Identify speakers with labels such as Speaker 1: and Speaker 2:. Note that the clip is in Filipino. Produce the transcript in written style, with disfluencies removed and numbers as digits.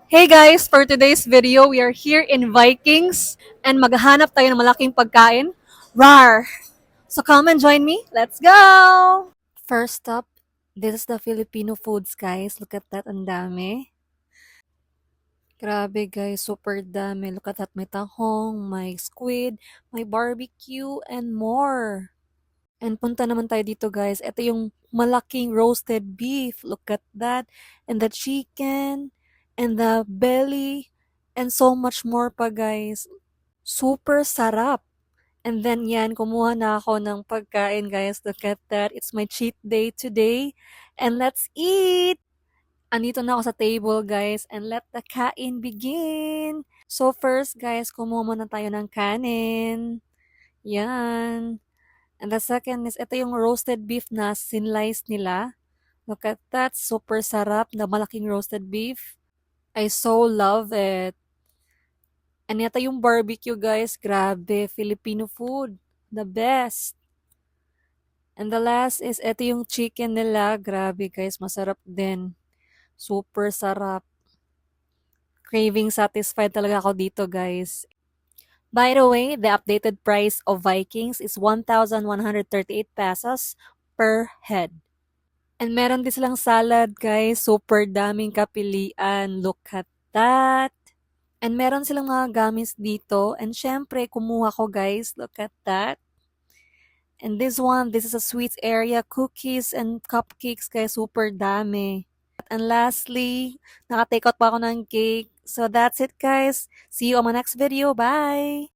Speaker 1: Hey guys, for today's video, we are here in Vikings and maghahanap tayo ng malaking pagkain. Rar! So come and join me. Let's go! First up, this is the Filipino foods, guys. Look at that, ang dami. Grabe guys, super dami. Look at that, may tahong, may squid, may barbecue, and more. And punta naman tayo dito guys. Ito yung malaking roasted beef. Look at that. And the chicken. And the belly. And so much more pa guys. Super sarap. And then yan, kumuha na ako ng pagkain guys. Look at that. It's my cheat day today. And let's eat! Andito na ako sa table guys. And let the kain begin. So first guys, kumuha muna tayo ng kanin. Yan. And the second is, ito yung roasted beef na sinlice nila. Look at that, super sarap na malaking roasted beef. I so love it. And ito yung barbecue guys, grabe, Filipino food, the best. And the last is, ito yung chicken nila, grabe guys, masarap din. Super sarap. Craving satisfied talaga ako dito guys. By the way, the updated price of Vikings is 1,138 pesos per head. And meron din silang salad, guys. Super daming kapilian. Look at that. And meron silang mga gamis dito. And syempre, kumuha ko, guys. Look at that. And this one, this is a sweets area. Cookies and cupcakes, guys. Super dami. And lastly, naka-take out pa ako ng cake. So that's it, guys. See you on my next video. Bye!